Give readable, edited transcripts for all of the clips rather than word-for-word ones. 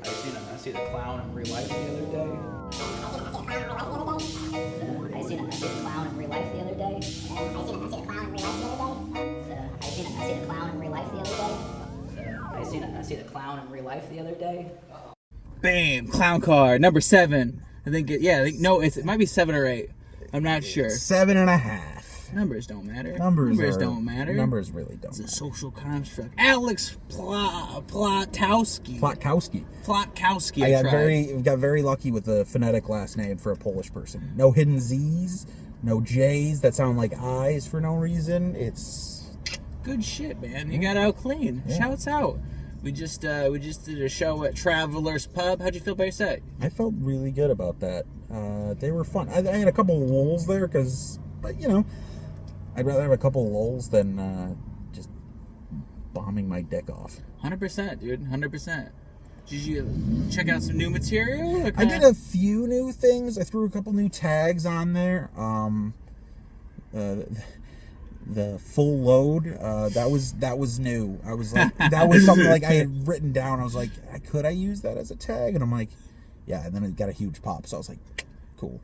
I seen a clown in real life the other day. I seen a clown in real life the other day. I seen a clown in real life the other day. I seen a clown in real life the other day. I seen a clown in real life the other day. Bam! Clown car number 7. I think it might be 7 or 8. I'm not sure. 7.5. Numbers don't matter. Numbers don't matter. Numbers really don't. It's matter. a social construct. Alex Plotkowski. Plotkowski. I got very lucky with the phonetic last name for a Polish person. No hidden Z's, no J's that sound like I's for no reason. It's good shit, man. You got out clean. Yeah. Shouts out. We just did a show at Traveler's Pub. How'd you feel about your set? I felt really good about that. They were fun. I had a couple of lulls there but you know, I'd rather have a couple of lulls than just bombing my dick off. 100%, dude. 100%. Did you check out some new material? I did a few new things. I threw a couple new tags on there. The full load, that was new. I was like, that was something like I had written down. I was like, could I use that as a tag? And I'm like, yeah. And then it got a huge pop. So I was like, cool.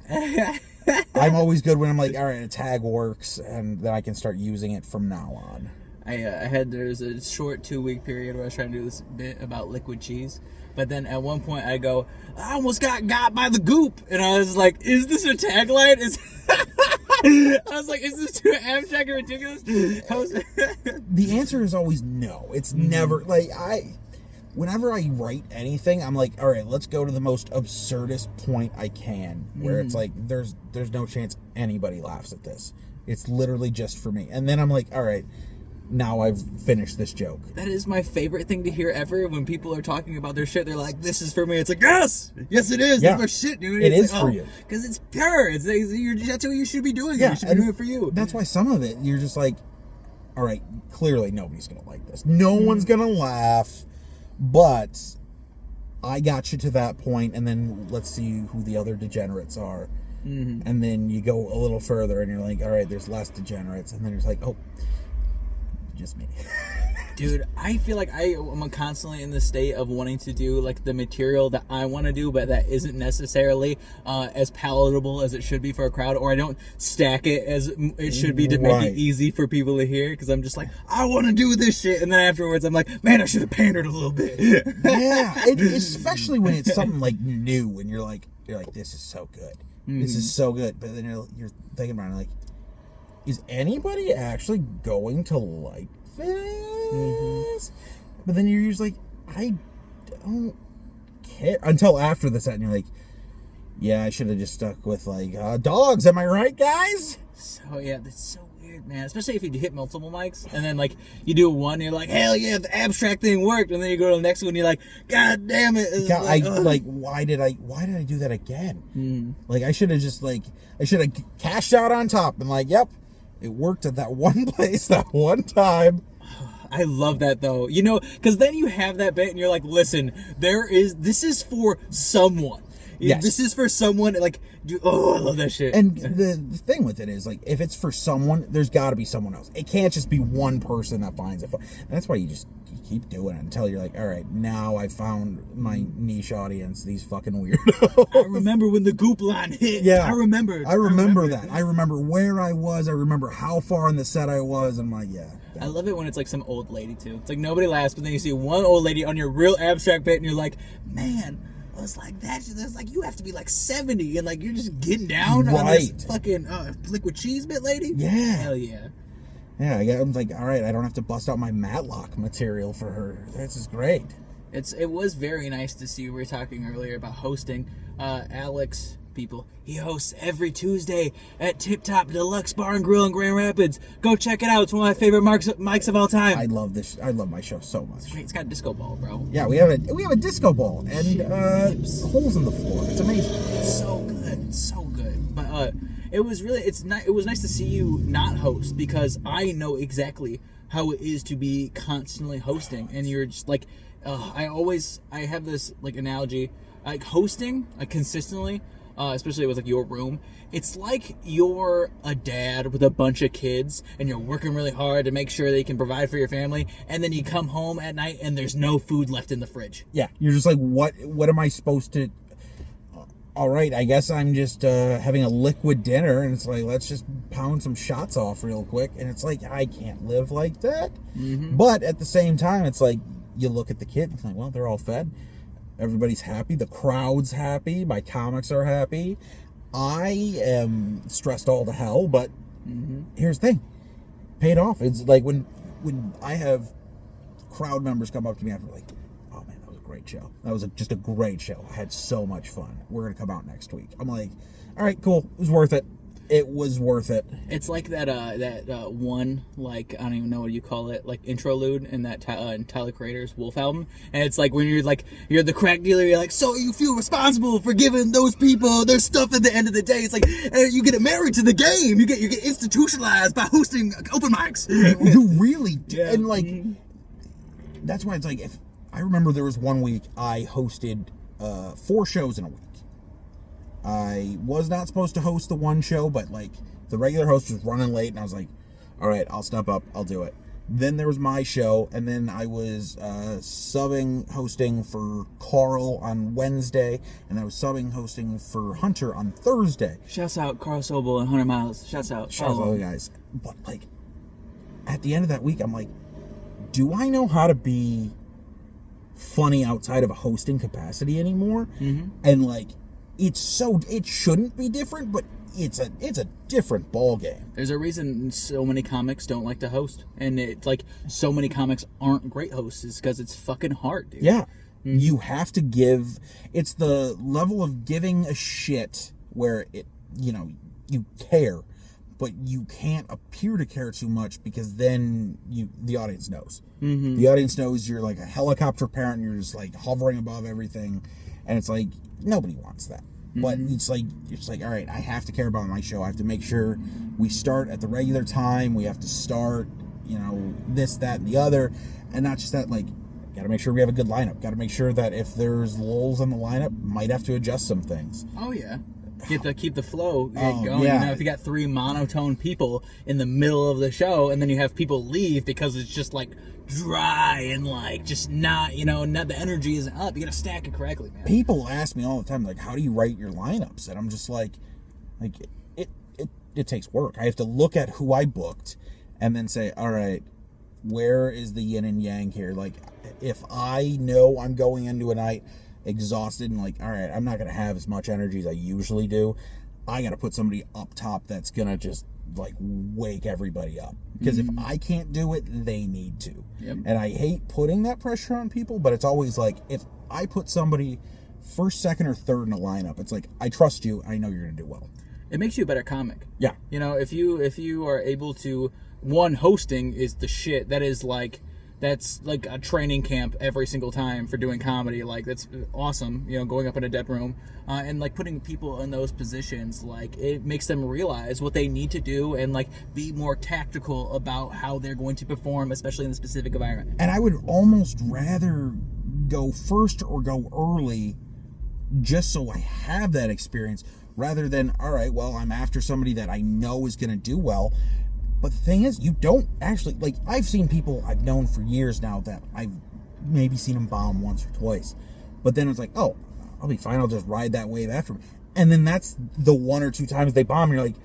I'm always good when I'm like, all right, a tag works, and then I can start using it from now on. There's a short 2-week period where I was trying to do this bit about liquid cheese, but then at one point I go, I almost got by the goop, and I was like, is this a tagline? I was like, is this too abstract and ridiculous? The answer is always no. It's never like whenever I write anything, I'm like, all right, let's go to the most absurdist point I can, where it's like, there's no chance anybody laughs at this. It's literally just for me. And then I'm like, all right, now I've finished this joke. That is my favorite thing to hear ever. When people are talking about their shit, they're like, this is for me. It's like, yes it is. Yeah. That's my shit, dude. It is for you. Because it's pure. That's what you should be doing. Yeah, You should be doing it for you. That's why some of it, you're just like, all right, clearly nobody's going to like this. No one's going to laugh. But I got you to that point, and then let's see who the other degenerates are. And then you go a little further, and you're like, all right, there's less degenerates. And then you're like, oh, just me. Dude, I feel like I'm constantly in the state of wanting to do like the material that I want to do, but that isn't necessarily as palatable as it should be for a crowd, or I don't stack it as it should be to make it easy for people to hear, because I'm just like, I want to do this shit, and then afterwards I'm like, man, I should have pandered a little bit. Yeah, especially when it's something like new, and you're like, this is so good. This is so good. But then you're thinking about it, like, is anybody actually going to like this? But then you're usually like, I don't care until after the set, and you're like, yeah, I should have just stuck with like dogs. Am I right, guys? So yeah, that's so weird, man. Especially if you hit multiple mics, and then like you do one, and you're like, hell yeah, the abstract thing worked, and then you go to the next one, and you're like, god damn it. Why did I do that again? Like I should have cashed out on top and like, yep, it worked at that one place that one time. I love that though, you know, because then you have that bit and you're like, listen, this is for someone. Yes. This is for someone, like, I love that shit. And the thing with it is, like, if it's for someone, there's got to be someone else. It can't just be one person that finds it fun. And that's why you keep doing it until you're like, all right, now I found my niche audience, these fucking weirdos. I remember when the goop line hit. Yeah. I remember that. I remember where I was. I remember how far in the set I was. I'm like, yeah. I love it when it's like some old lady, too. It's like nobody laughs, but then you see one old lady on your real abstract bit, and you're like, man, I was like, that's like, you have to be like 70, and like, you're just getting down on this fucking liquid cheese bit lady? Yeah. Hell yeah. Yeah, I'm like, all right, I don't have to bust out my Matlock material for her. This is great. It was very nice to see. We were talking earlier about hosting. Alex, people, he hosts every Tuesday at Tip Top Deluxe Bar and Grill in Grand Rapids. Go check it out. It's one of my favorite mics of all time. I love this. I love my show so much. It's great. It's got a disco ball, bro. Yeah, we have a disco ball and holes in the floor. It's amazing. It's so good. It's so good. But it was nice to see you not host, because I know exactly how it is to be constantly hosting, and you're just like, I have this like analogy, like hosting, like consistently, especially with like your room, it's like you're a dad with a bunch of kids and you're working really hard to make sure that you can provide for your family, and then you come home at night and there's no food left in the fridge. Yeah, you're just like, what am I supposed to... All right, I guess I'm just having a liquid dinner, and it's like, let's just pound some shots off real quick, and it's like, I can't live like that. But at the same time, it's like, you look at the kids, it's like, well, they're all fed. Everybody's happy. The crowd's happy. My comics are happy. I am stressed all to hell, but here's the thing. Paid off. It's like when I have crowd members come up to me after, like, oh man, that was a great show. That was just a great show. I had so much fun. We're going to come out next week. I'm like, all right, cool. It was worth it. It was worth it. It's like that one, like, I don't even know what you call it, like interlude in that in Tyler Creator's Wolf album, and it's like when you're the crack dealer, you're like, so you feel responsible for giving those people their stuff at the end of the day. It's like, you get married to the game, you get institutionalized by hosting open mics. You really do. Yeah. And like, that's why it's like, if I remember there was one week I hosted 4 shows in a week. I was not supposed to host the one show, but like the regular host was running late, and I was like, all right, I'll step up, I'll do it. Then there was my show, and then I was hosting for Carl on Wednesday, and I was hosting for Hunter on Thursday. Shouts out Carl Sobel and 100 Miles. Shouts out. Shouts out all the guys. But like, at the end of that week, I'm like, do I know how to be funny outside of a hosting capacity anymore? And like, it shouldn't be different, but it's a different ball game. There's a reason so many comics don't like to host, and it's like so many comics aren't great hosts is because it's fucking hard, dude. Yeah, you have to give. It's the level of giving a shit where you care, but you can't appear to care too much, because then the audience knows. The audience knows you're like a helicopter parent, and you're just like hovering above everything, and it's like, nobody wants that. But it's like, all right, I have to care about my show. I have to make sure we start at the regular time. We have to start, this, that, and the other. And not just that, like, got to make sure we have a good lineup. Got to make sure that if there's lulls on the lineup, might have to adjust some things. Oh, yeah. Keep the flow going. Yeah. If you got 3 monotone people in the middle of the show, and then you have people leave because it's just like dry and like just not the energy isn't up, you gotta stack it correctly, man. People ask me all the time, like, how do you write your lineups? And I'm just like it takes work. I have to look at who I booked and then say, all right, where is the yin and yang here? Like, if I know I'm going into a night exhausted and like, all right, I'm not gonna have as much energy as I usually do, I gotta put somebody up top that's gonna just like wake everybody up, because if I can't do it, they need to. And I hate putting that pressure on people, but it's always like, if I put somebody first, second, or third in a lineup, it's like, I trust you, I know you're gonna do well. It makes you a better comic. Yeah. If you are able to, hosting is the shit. That's like a training camp every single time for doing comedy. Like, that's awesome, going up in a dead room. And like putting people in those positions, like, it makes them realize what they need to do and like be more tactical about how they're going to perform, especially in the specific environment. And I would almost rather go first or go early just so I have that experience, rather than, all right, well, I'm after somebody that I know is going to do well. But the thing is, you don't actually, like, I've seen people I've known for years now that I've maybe seen them bomb once or twice. But then it's like, oh, I'll be fine, I'll just ride that wave after them. And then that's the 1 or 2 times they bomb, and you're like,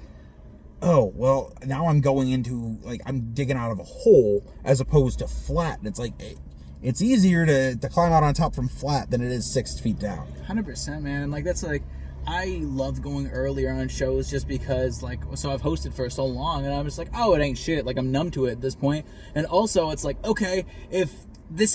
oh, well, now I'm going into, like, I'm digging out of a hole as opposed to flat. And it's like, it's easier to climb out on top from flat than it is 6 feet down. 100%, man. And like, that's like, I love going earlier on shows just because, like, so I've hosted for so long, and I'm just like, oh, it ain't shit. Like, I'm numb to it at this point. And also, it's like, okay,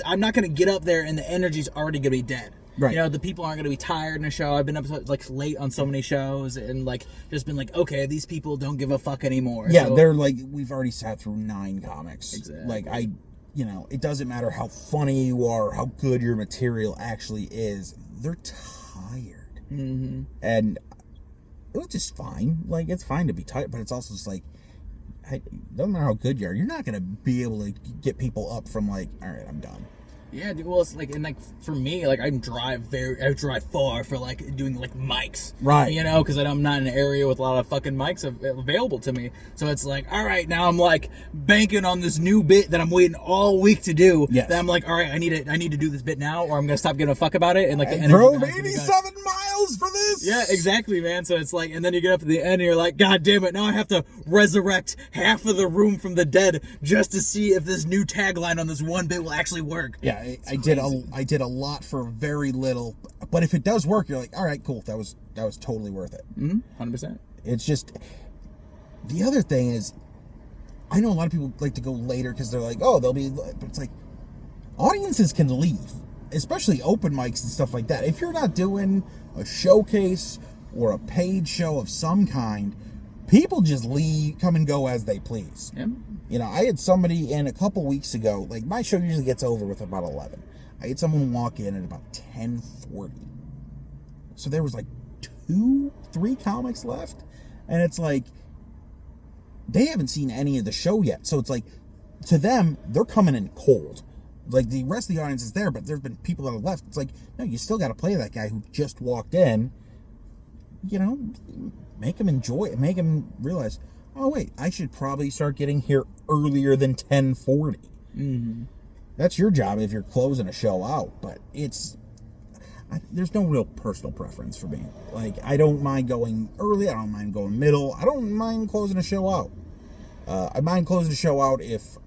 I'm not going to get up there and the energy's already going to be dead. Right. The people aren't going to be tired in a show. I've been up like late on so many shows and like just been like, okay, these people don't give a fuck anymore. Yeah, so, they're like, we've already sat through 9 comics. Exactly. Like, it doesn't matter how funny you are, how good your material actually is. They're tired. And which is fine. Like, it's fine to be tired, but it's also just like, hey, it doesn't matter how good you are, you're not going to be able to get people up from like, all right, I'm done. Yeah, dude, well, it's like, and like for me, like I drive far for like doing like mics, Right? You know, because I'm not in an area with a lot of fucking mics available to me. So it's like, all right, now I'm like banking on this new bit that I'm waiting all week to do. Yes. Then I'm like, all right, I need to do this bit now, or I'm gonna stop giving a fuck about it. And like the I energy drove behind it 87 miles for this. Yeah, exactly, man. So it's like, and then you get up to the end and you're like, God damn it, now I have to resurrect half of the room from the dead just to see if this new tagline on this one bit will actually work. Yeah, I did a lot for very little, but if it does work, you're like, all right, cool, that was totally worth it. 100%. It's just, the other thing is, I know a lot of people like to go later because they're like, oh, they'll be, but it's like, audiences can leave, especially open mics and stuff like that. If you're not doing a showcase or a paid show of some kind, people just leave, come and go as they please. Yeah. You know, I had somebody in a couple weeks ago, like my show usually gets over with about 11. I had someone walk in at about 10:40. So there was like 2-3 comics left. And it's like, they haven't seen any of the show yet. So it's like, to them, they're coming in cold. Like the rest of the audience is there, but there's been people that have left. It's like, no, you still got to play that guy who just walked in. You know, make him enjoy it. Make him realize, oh, wait, I should probably start getting here earlier than 10:40. Mm-hmm. That's your job if you're closing a show out. But there's no real personal preference for me. Like, I don't mind going early. I don't mind going middle. I don't mind closing a show out. I mind closing a show out if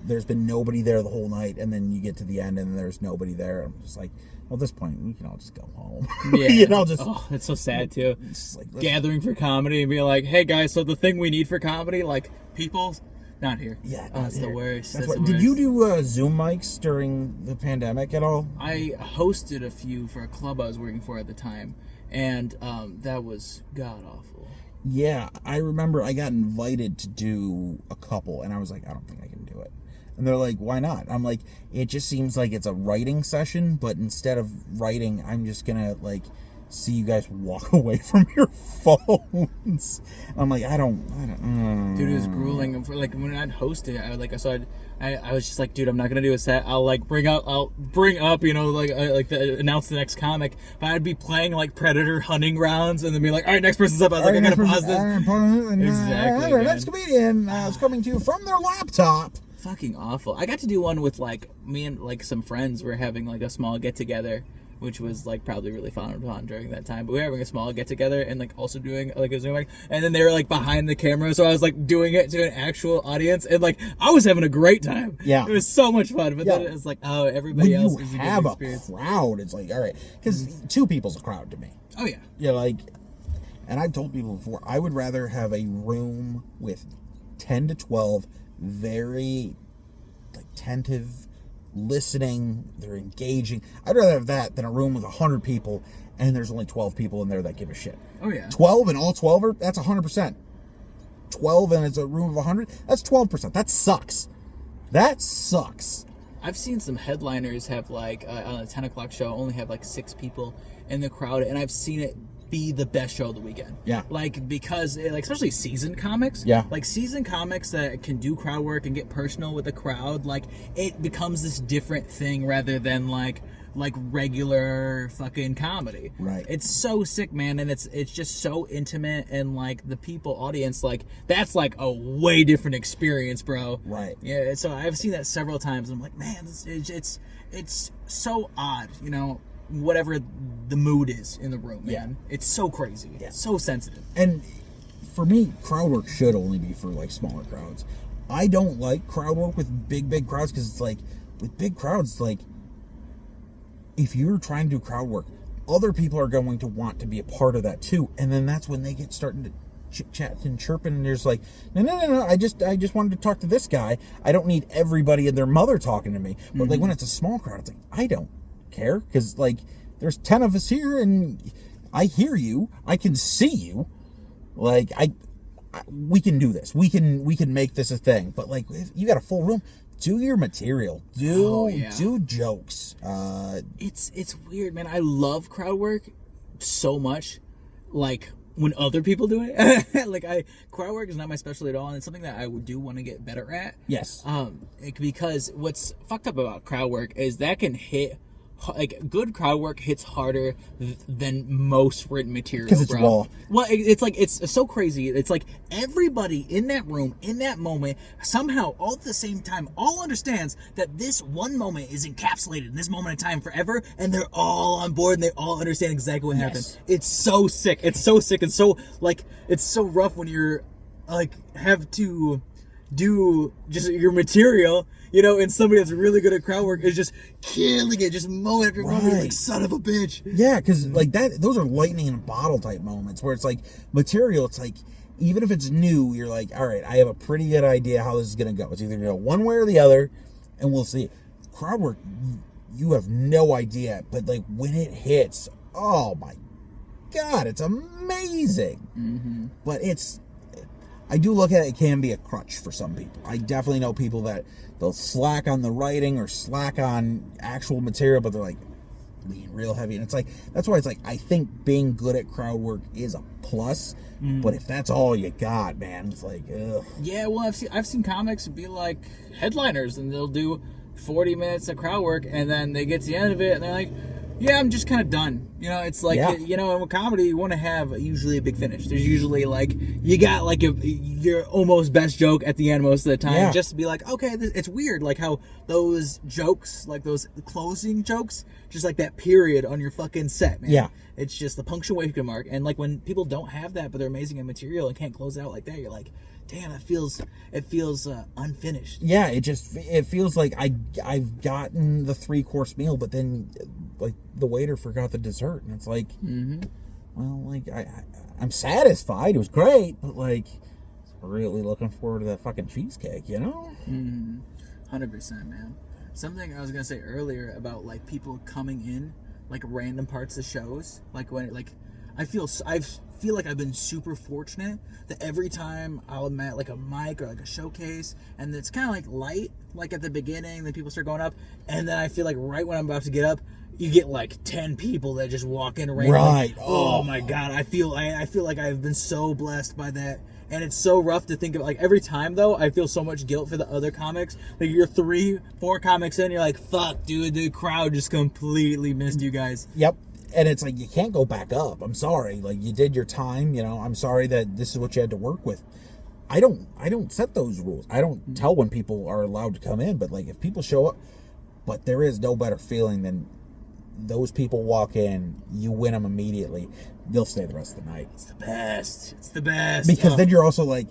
there's been nobody there the whole night, and then you get to the end and there's nobody there. I'm just like, well, at this point, we can all just go home. Yeah. You know, just... Oh, it's so sad, too. Like, gathering for comedy and be like, hey, guys, so the thing we need for comedy, like, people, not here. Yeah. Oh, it's the worst. That's That's what, the did you worst. do Zoom mics during the pandemic at all? I hosted a few for a club I was working for at the time, and that was god-awful. Yeah, I remember I got invited to do a couple, and I was like, I don't think I can do it. And they're like, why not? I'm like, it just seems like it's a writing session, but instead of writing, I'm just gonna, like, see you guys walk away from your phones. I'm like, I don't. Dude, it was grueling. For, like, when I'd host it, I was just like, dude, I'm not gonna do a set. I'll bring up, you know, announce the next comic. But I'd be playing like Predator hunting rounds, and then be like, all right, next person's up. I was like, I gotta pause this. Exactly. The next comedian is coming to you from their laptop. Fucking awful. I got to do one with like me and like some friends were having like a small get together, which was like probably really fun during that time. But we were having a small get together and like also doing like a Zoom mic, and then they were like behind the camera, so I was like doing it to an actual audience, and like I was having a great time. Yeah, it was so much fun. But then it was like, oh, everybody else is have a crowd. It's like, all right, because 2 people's a crowd to me. Oh yeah. Yeah, like, and I've told people before, I would rather have a room with 10 to 12 very like attentive, listening, they're engaging. I'd rather have that than a room with 100 people and there's only 12 people in there that give a shit. Oh yeah. 12 and all 12 are, that's 100%. 12 and it's a room of 100, that's 12%. That sucks. That sucks. I've seen some headliners have like on a 10 o'clock show only have like 6 people in the crowd, and I've seen it be the best show of the weekend. Yeah. Like, because like especially seasoned comics. Yeah. Like seasoned comics that can do crowd work and get personal with the crowd, like it becomes this different thing rather than like regular fucking comedy. Right. It's so sick, man, and it's just so intimate, and like the people audience, like that's like a way different experience, bro. Right. Yeah. So I've seen that several times. And I'm like, man, it's so odd, you know. Whatever the mood is in the room, man. Yeah. It's so crazy. Yeah. So sensitive. And for me, crowd work should only be for like smaller crowds. I don't like crowd work with big crowds because it's like with big crowds, like if you're trying to do crowd work, other people are going to want to be a part of that too, and then that's when they get starting to chit chat and chirping, and there's like, no, I just wanted to talk to this guy. I don't need everybody and their mother talking to me. But like when it's a small crowd, it's like I don't care because like there's 10 of us here and I hear you, I can see you, like we can do this, we can make this a thing. But like if you got a full room, do your material, do jokes. It's weird, man. I love crowd work so much. Like when other people do it. Like crowd work is not my specialty at all, and it's something that I do want to get better at. Yes. Because what's fucked up about crowd work is that can hit, like, good crowd work hits harder than most written material. Because it's raw. Well, it's so crazy. It's like everybody in that room, in that moment, somehow all at the same time, all understands that this one moment is encapsulated in this moment in time forever, and they're all on board and they all understand exactly what happened. It's so sick. It's so sick and so, like, it's so rough when you're, like, have to do just your material, and somebody that's really good at crowd work is just killing it, just mowing after moment, like, son of a bitch. Yeah, because like that, those are lightning in a bottle type moments where it's like material. It's like, even if it's new, you're like, all right, I have a pretty good idea how this is gonna go. It's either gonna go one way or the other, and we'll see. Crowd work, you have no idea, but like when it hits, oh my god, it's amazing. Mm-hmm. But I do look at it can be a crutch for some people. I definitely know people that they'll slack on the writing or slack on actual material, but they're like lean real heavy. And it's like, that's why it's like, I think being good at crowd work is a plus, but if that's all you got, man, it's like, ugh. Yeah, well, I've seen comics be like headliners, and they'll do 40 minutes of crowd work, and then they get to the end of it, and they're like, yeah, I'm just kind of done. It's like, in comedy, you want to have usually a big finish. There's usually, like, you got, like, your almost best joke at the end most of the time, just to be like, okay, it's weird, like, how those jokes, like, those closing jokes, just like that period on your fucking set, man. Yeah. It's just the punctuation mark, and, like, when people don't have that, but they're amazing at material and can't close it out like that, you're like, damn, it feels unfinished. Yeah, it feels like I've gotten the 3-course meal, but then like the waiter forgot the dessert, and it's like, well, like I'm satisfied. It was great, but like really looking forward to that fucking cheesecake, 100%, man. Something I was gonna say earlier about like people coming in like random parts of shows, like when like I feel like I've been super fortunate that every time I'm at like a mic or like a showcase, and it's kind of like light, like at the beginning, then people start going up, and then I feel like right when I'm about to get up, you get like 10 people that just walk in randomly. Right. Oh my god, I feel like I've been so blessed by that. And it's so rough to think of, like, every time, though, I feel so much guilt for the other comics. Like, you're 3-4 comics in, you're like, fuck, dude, the crowd just completely missed you guys. Yep. And it's like, you can't go back up. I'm sorry. Like, you did your time, I'm sorry that this is what you had to work with. I don't set those rules. I don't tell when people are allowed to come in, but, like, if people show up, but there is no better feeling than those people walk in, you win them immediately, they'll stay the rest of the night. It's the best. It's the best. Because then you're also like,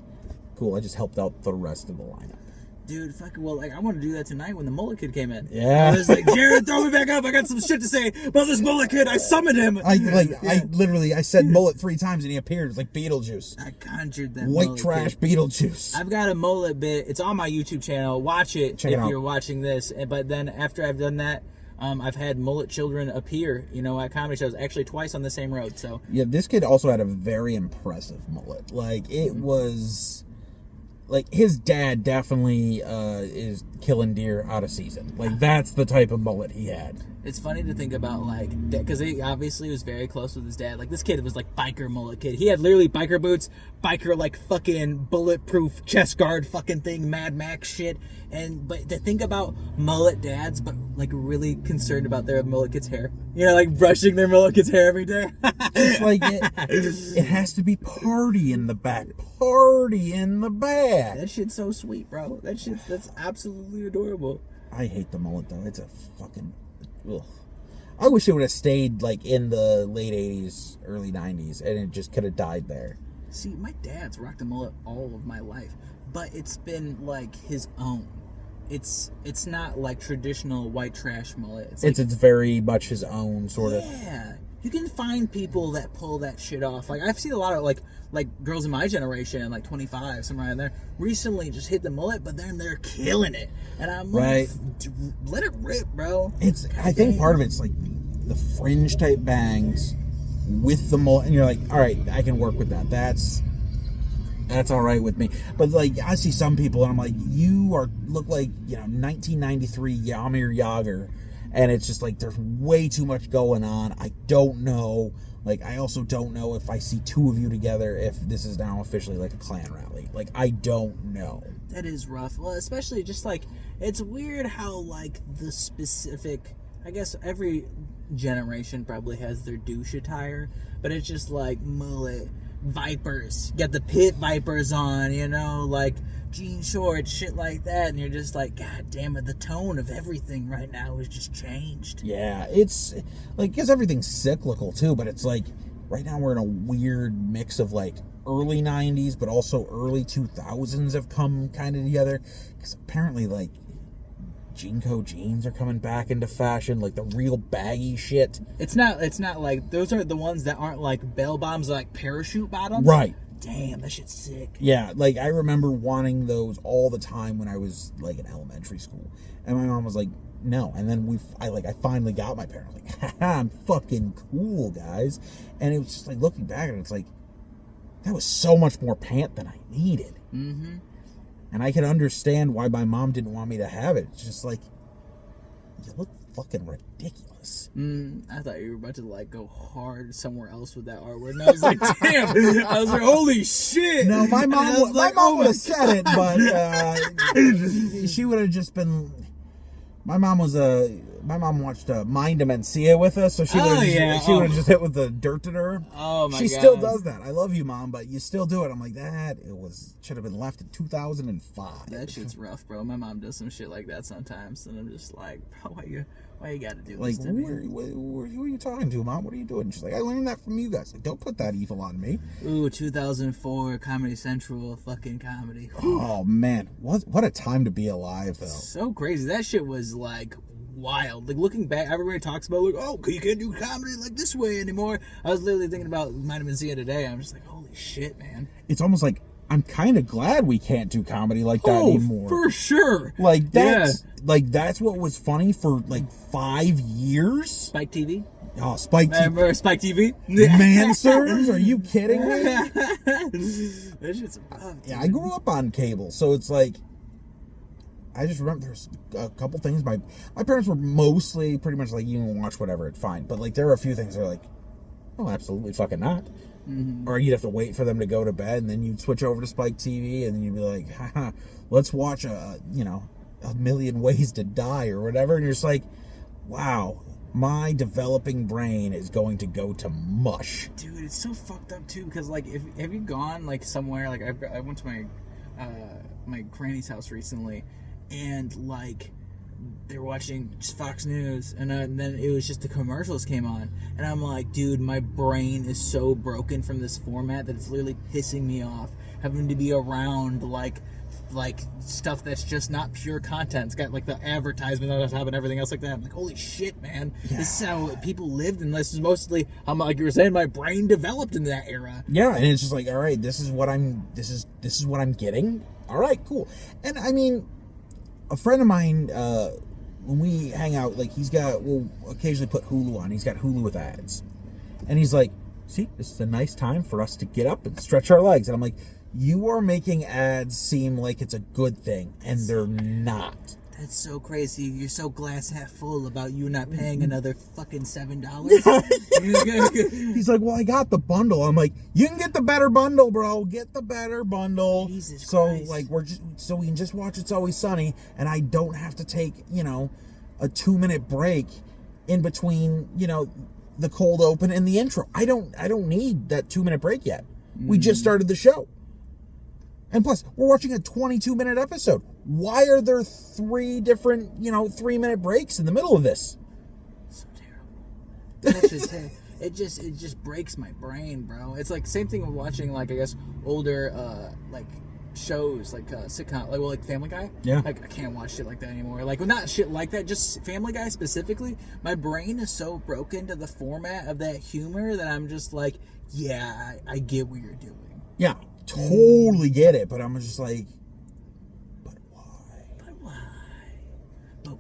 cool, I just helped out the rest of the lineup. Dude, fucking, well, like, I want to do that tonight when the mullet kid came in. Yeah. I was like, Jared, throw me back up. I got some shit to say about this mullet kid. I summoned him. I said mullet 3 times and he appeared. It's like Beetlejuice. I conjured that white mullet trash kid. Beetlejuice. I've got a mullet bit. It's on my YouTube channel. Watch it if you're watching this. But then after I've done that, I've had mullet children appear, at comedy shows, actually twice on the same road. So yeah, this kid also had a very impressive mullet. Like, it was, like, his dad definitely is killing deer out of season. Like, that's the type of mullet he had. It's funny to think about, like, because he obviously was very close with his dad. Like, this kid was like biker mullet kid. He had literally biker boots, biker, like, fucking bulletproof chest guard fucking thing, Mad Max shit. But to think about mullet dads, but like really concerned about their mullet kids' hair. Like brushing their mullet kids' hair every day. It's like it has to be party in the back. Party in the back. That shit's so sweet, bro. That's absolutely adorable. I hate the mullet though. It's a fucking ugh. I wish it would have stayed like in the late 80s, early 90s, and it just could have died there. See, my dad's rocked a mullet all of my life, but it's been like his own. It's not like traditional white trash mullet. It's very much his own sort of. Yeah, you can find people that pull that shit off. Like, I've seen a lot of like girls in my generation, like 25, somewhere around there, recently just hit the mullet, but then they're killing it. And I'm like, let it rip, bro. I think part of it's like the fringe type bangs with the mullet, and you're like, all right, I can work with that. That's all right with me. But like, I see some people and I'm like, you look like 1993 Yamir Yager, and it's just like there's way too much going on. I don't know. Like, I also don't know if I see two of you together, if this is now officially like a clan rally. Like, I don't know. That is rough. Well, especially just like, it's weird how like the specific, I guess every generation probably has their douche attire, but it's just like mullet, Vipers, got the pit Vipers on, you know, like jean shorts, shit like that, and you're just like, God damn it, the tone of everything right now is just changed. Yeah, it's like, I guess everything's cyclical too, but it's like right now we're in a weird mix of like early 90s but also early 2000s have come kind of together, because apparently like Jinko jeans are coming back into fashion, like the real baggy shit. It's not like, those are the ones that aren't like bell bottoms, like parachute bottoms. Right. Damn, that shit's sick. Yeah, like I remember wanting those all the time when I was like in elementary school, and my mom was like, no. And then I finally got my parents like, haha, I'm fucking cool, guys. And it was just like, looking back at it, it's like, that was so much more pant than I needed. Mm-hmm. And I can understand why my mom didn't want me to have it. It's just like, you look fucking ridiculous. I thought you were about to like go hard somewhere else with that artwork. And I was like, damn. I was like, holy shit. No, my mom would have said it, but she would have just been. My mom watched Mind Demencia with us, so she would have just hit with the dirt to her. Oh my god. She still does that. I love you, Mom, but you still do it. I'm like, should have been left in 2005. That shit's rough, bro. My mom does some shit like that sometimes, and I'm just like, bro, why you gotta do like, this to me? who are you talking to, Mom? What are you doing? She's like, I learned that from you guys. Like, don't put that evil on me. Ooh, 2004 Comedy Central fucking comedy. Oh man, what a time to be alive, though. So crazy. That shit was like wild. Like, looking back, everybody talks about like, oh, you can't do comedy like this way anymore. I was literally thinking about Mind Demencia today. I'm just like, holy shit, man. It's almost like, I'm kind of glad we can't do comedy like that anymore. For sure. Like, that's what was funny for like 5 years. Spike TV. Oh, Spike TV. Remember Spike TV? Mansers? Are you kidding me? That shit's rough. Yeah, I grew up on cable, so it's like, I just remember there's a couple things. My parents were mostly pretty much like, you can watch whatever, it's fine. But like, there are a few things that are like, oh, absolutely fucking not. Mm-hmm. Or you'd have to wait for them to go to bed, and then you'd switch over to Spike TV, and then you'd be like, haha, let's watch a Million Ways to Die or whatever. And you're just like, wow, my developing brain is going to go to mush. Dude, it's so fucked up too, because like, have you gone like somewhere, like I went to my granny's house recently, and like they were watching Fox News, and then it was just the commercials came on, and I'm like, dude, my brain is so broken from this format that it's literally pissing me off having to be around like stuff that's just not pure content. It's got like the advertisement on top and everything else like that. I'm like, holy shit, man. Yeah. This is how people lived, and this is mostly how, like you were saying, my brain developed in that era. Yeah, and it's just like, all right, this is what I'm getting. All right, cool. And I mean, a friend of mine, when we hang out, like we'll occasionally put Hulu on. He's got Hulu with ads. And he's like, see, this is a nice time for us to get up and stretch our legs. And I'm like, you are making ads seem like it's a good thing, and they're not. That's so crazy. You're so glass half full about you not paying another fucking $7. He's like, well, I got the bundle. I'm like, you can get the better bundle, bro. Get the better bundle. Jesus Christ. Christ. Like, so we can just watch It's Always Sunny, and I don't have to take, a 2-minute break in between, the cold open and the intro. I don't need that 2-minute break yet. We just started the show. And plus, we're watching a 22-minute episode. Why are there 3 different, 3-minute breaks in the middle of this? So terrible. That's just, it just breaks my brain, bro. It's like same thing with watching, like, I guess, older, like, shows, like, sitcom, like Family Guy. Yeah. Like, I can't watch shit like that anymore. Like, well, not shit like that, just Family Guy specifically. My brain is so broken to the format of that humor that I'm just like, yeah, I get what you're doing. Yeah. Totally get it, but I'm just like, but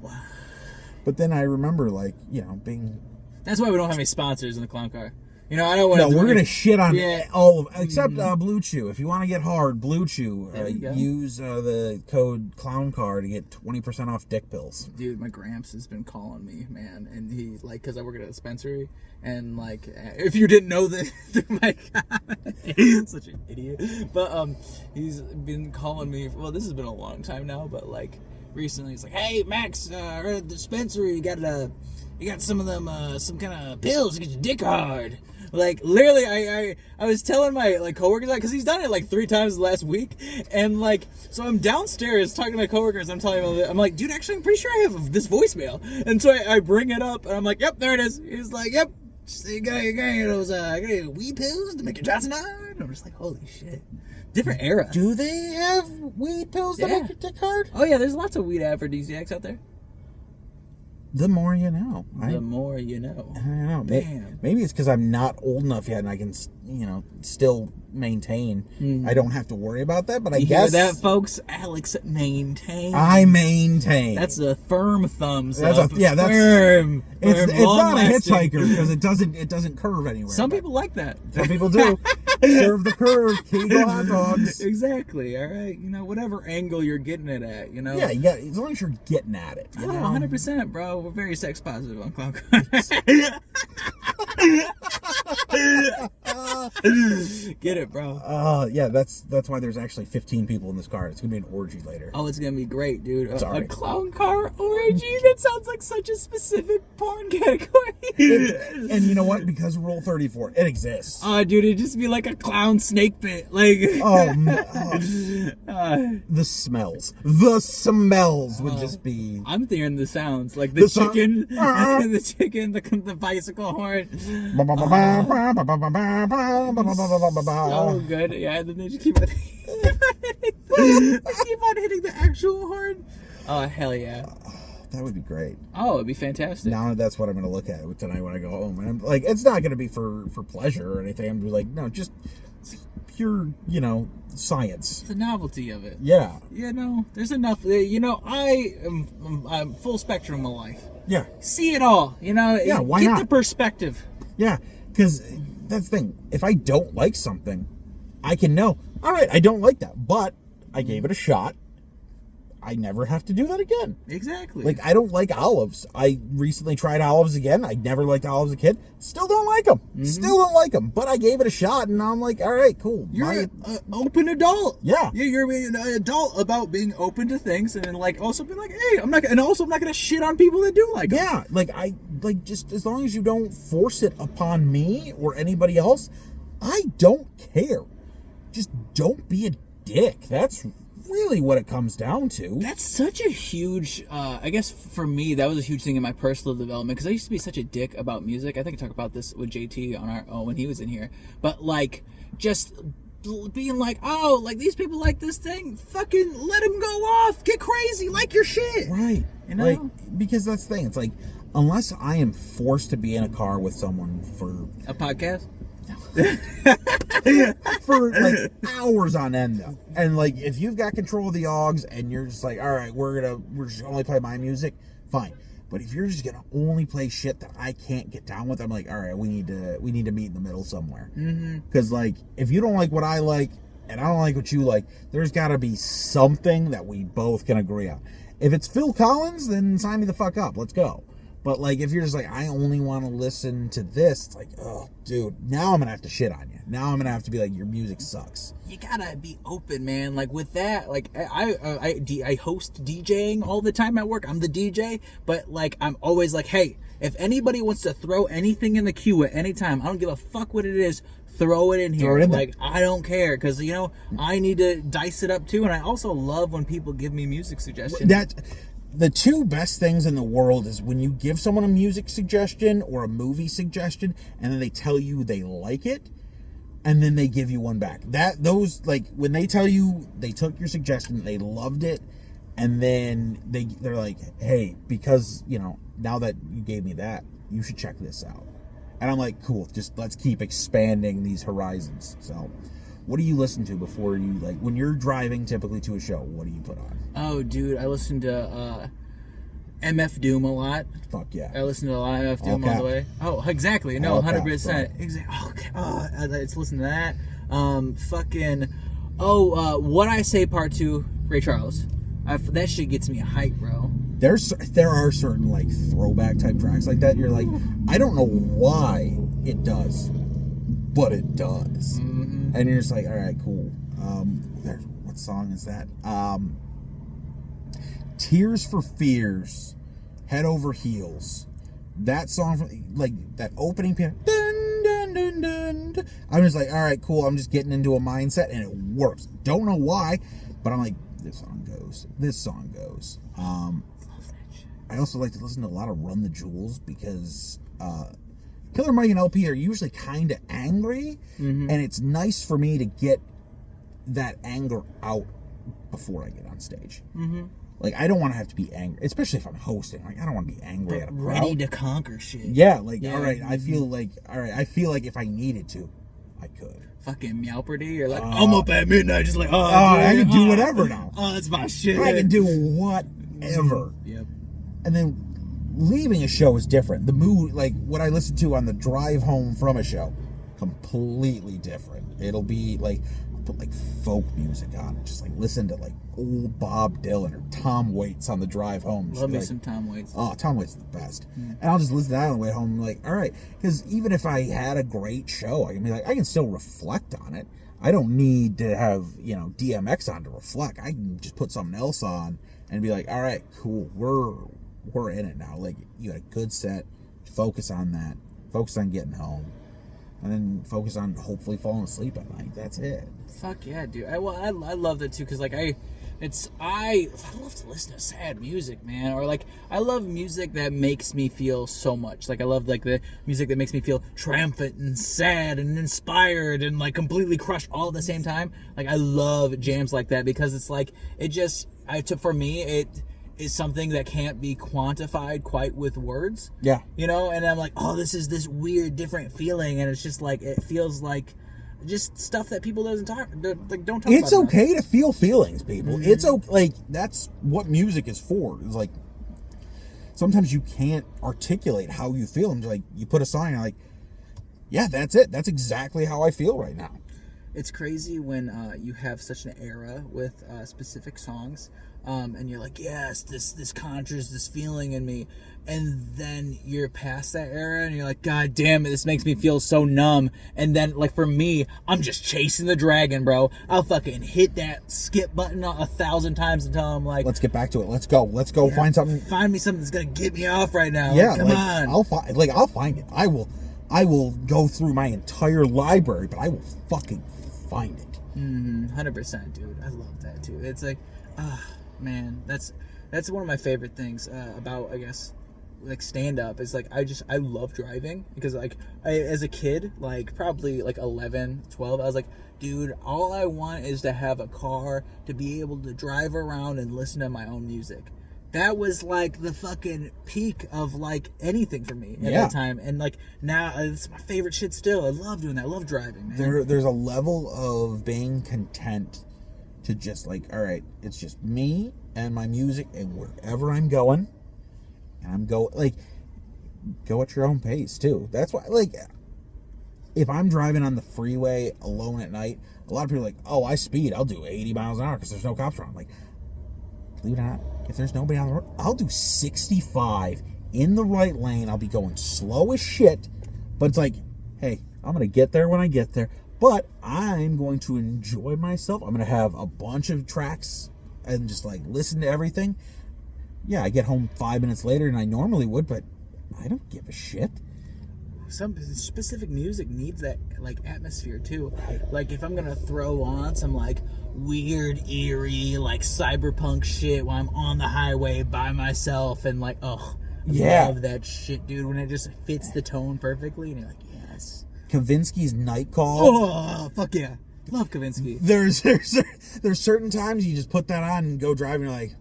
why? But then I remember, like, being. That's why we don't have any sponsors in the clown car. You know, I don't want to. No, we're gonna shit on all of except Blue Chew. If you want to get hard, Blue Chew, use the code ClownCar to get 20% off dick pills. Dude, my Gramps has been calling me, man, and he like because I work at a dispensary, and like if you didn't know this, my God, such an idiot. But he's been calling me. Well, this has been a long time now, but like recently, he's like, "Hey, Max, at the dispensary, you got some of them, some kind of pills to get your dick hard." Like literally, I was telling my like coworkers that because he's done it like 3 times the last week, and like so I'm downstairs talking to my coworkers. I'm telling them, I'm like, dude, actually, I'm pretty sure I have this voicemail, and so I bring it up, and I'm like, yep, there it is. He's like, yep, you got those weed pills to make your Johnson hard. I'm just like, holy shit, different era. Do they have weed pills that make your dick hard? Oh yeah, there's lots of weed aphrodisiacs out there. The more you know. The more you know. I don't know. Damn. Maybe it's because I'm not old enough yet and I can, still maintain. I don't have to worry about that, but I guess... hear that, folks? Alex maintain. I maintain. That's a firm thumbs that's up. That's firm. It's not a hitchhiker because it doesn't curve anywhere. Some people like that. Some people do. Serve the curve, Kegel hot dogs. Exactly. All right. Whatever angle you're getting it at. Yeah. As long as you're getting at it. 100%, bro. We're very sex positive on Clown. Get it, bro. Yeah, that's why there's actually 15 people in this car. It's gonna be an orgy later. Oh, it's gonna be great, dude. Sorry. A clown car orgy? That sounds like such a specific porn category. And you know what? Because Rule 34, it exists. Oh, dude, it'd just be like a clown snake pit. Like, the smells. The smells would just be. I'm hearing the sounds like the chicken, the chicken, the bicycle horn. So good, yeah. And then they just keep on, hitting the actual horn. Oh hell yeah! That would be great. Oh, it'd be fantastic. Now that's what I'm going to look at tonight when I go home. And I'm like, it's not going to be for pleasure or anything. I'm just like, no, just pure, science. The novelty of it. Yeah. There's enough. I'm full spectrum of life. Yeah. See it all. Yeah. Why not? Get the perspective. Yeah, because that's the thing. If I don't like something, I can know. All right, I don't like that, but I gave it a shot. I never have to do that again. Exactly. Like, I don't like olives. I recently tried olives again. I never liked olives as a kid. Still don't like them. Still don't like them. But I gave it a shot, and now I'm like, all right, cool. You're an open adult. Yeah. You're an adult about being open to things, and like also being like, hey, I'm not gonna shit on people that do like them. Yeah. Like just as long as you don't force it upon me or anybody else, I don't care. Just don't be a dick. That's really what it comes down to. That's such a huge, I guess for me, that was a huge thing in my personal development, because I used to be such a dick about music. I think I talked about this with JT when he was in here. But like, just being like, oh, like these people like this thing, fucking let them go off, get crazy, like your shit. Right. Like, because that's the thing. It's like, unless I am forced to be in a car with someone for a podcast. For like hours on end though. And like if you've got control of the AUX and you're just like, all right, we're just only play my music, fine. But if you're just gonna only play shit that I can't get down with, I'm like, all right, we need to meet in the middle somewhere. Because like if you don't like what I like and I don't like what you like, there's got to be something that we both can agree on. If it's Phil Collins, then sign me the fuck up. Let's go. But, like, if you're just like, I only want to listen to this, it's like, oh, dude, now I'm going to have to shit on you. Now I'm going to have to be like, your music sucks. You got to be open, man. Like, with that, like, I host DJing all the time at work. I'm the DJ. But, like, I'm always like, hey, if anybody wants to throw anything in the queue at any time, I don't give a fuck what it is, throw it in here. Like, I don't care. Because, I need to dice it up, too. And I also love when people give me music suggestions. The two best things in the world is when you give someone a music suggestion or a movie suggestion and then they tell you they like it and then they give you one back. Those, like, when they tell you they took your suggestion, they loved it, and then they're like, hey, because, now that you gave me that, you should check this out. And I'm like, cool, just let's keep expanding these horizons. So, what do you listen to before you, like, when you're driving typically to a show, what do you put on? Oh, dude, I listen to MF Doom a lot. Fuck yeah. I listen to a lot of MF Doom all the way. Oh, exactly. No, All 100%. Exactly. Let's listen to that. What I Say Part 2, Ray Charles. That shit gets me hype, bro. There are certain like throwback type tracks like that. You're like, I don't know why it does, but it does. Mm-hmm. And you're just like, all right, cool. What song is that? Tears for Fears, Head Over Heels. That song, from, like that opening piano. Dun, dun, dun, dun, dun. I'm just like, all right, cool. I'm just getting into a mindset, and it works. Don't know why, but I'm like, this song goes. This song goes. I also like to listen to a lot of Run the Jewels because Killer Mike and LP are usually kind of angry, and it's nice for me to get that anger out before I get on stage. Mm-hmm. Like, I don't want to have to be angry, especially if I'm hosting. Like, I don't want to be angry at a crowd. Ready to conquer shit. Yeah, like, all right, I feel like if I needed to, I could. Fucking Meowperty, you're like, I'm up at midnight, just like, I can do whatever now. Oh, that's my shit. I can do whatever. Yep. And then leaving a show is different. The mood, like what I listen to on the drive home from a show, completely different. It'll be like, I'll put like folk music on it. Just like listen to like old Bob Dylan or Tom Waits on the drive home. Love me some Tom Waits. Oh, Tom Waits is the best. And I'll just listen to that on the way home. I'm like, all right. Because even if I had a great show, I can be like, I can still reflect on it. I don't need to have, DMX on to reflect. I can just put something else on and be like, all right, cool. We're in it now. Like, you got a good set. Focus on that. Focus on getting home. And then focus on hopefully falling asleep at night. That's it. Fuck yeah, dude. I love that too, because like I love to listen to sad music, man. Or like I love music that makes me feel so much. Like I love like the music that makes me feel triumphant and sad and inspired and like completely crushed all at the same time. Like I love jams like that because it's like for me it is something that can't be quantified quite with words. Yeah. And I'm like, oh, this is this weird different feeling, and it's just like it feels like just stuff that people don't talk about. It's okay to feel feelings, people. Mm-hmm. It's okay. Like that's what music is for. It's like sometimes you can't articulate how you feel, and like you put a song, and you're like, yeah, that's it. That's exactly how I feel right now. It's crazy when you have such an era with specific songs, and you're like, yes, this conjures this feeling in me, and then you're past that era, and you're like, God damn it, this makes me feel so numb. And then, like for me, I'm just chasing the dragon, bro. I'll fucking hit that skip button 1,000 times until I'm like, let's get back to it. Let's go. Yeah, find something. Find me something that's gonna get me off right now. Yeah, like, come on. I'll find it. I will go through my entire library, but I will fucking find it. 100%, dude. I love that too. It's like, man, that's one of my favorite things about, I guess, like stand up is like I love driving because like as a kid, like probably like 11, 12, I was like, dude, all I want is to have a car to be able to drive around and listen to my own music. That was like the fucking peak of like anything for me at that time. And like now it's my favorite shit still. I love doing that. I love driving, man. There's a level of being content to just like, all right, it's just me and my music and wherever I'm going. And go at your own pace too. That's why, like, if I'm driving on the freeway alone at night, a lot of people are like, oh, I speed. I'll do 80 miles an hour because there's no cops around. I'm like, believe it or not, if there's nobody on the road, I'll do 65 in the right lane. I'll be going slow as shit, but it's like, hey, I'm gonna get there when I get there. But I'm going to enjoy myself. I'm gonna have a bunch of tracks and just like listen to everything. Yeah, I get home 5 minutes later than I normally would, but I don't give a shit. Some specific music needs that like atmosphere too. Like if I'm gonna throw on some like weird, eerie, like cyberpunk shit while I'm on the highway by myself and like, I love that shit, dude. When it just fits the tone perfectly, and you're like, yes. Kavinsky's Night Call. Oh, fuck yeah, love Kavinsky. There's certain times you just put that on and go drive, and you're like,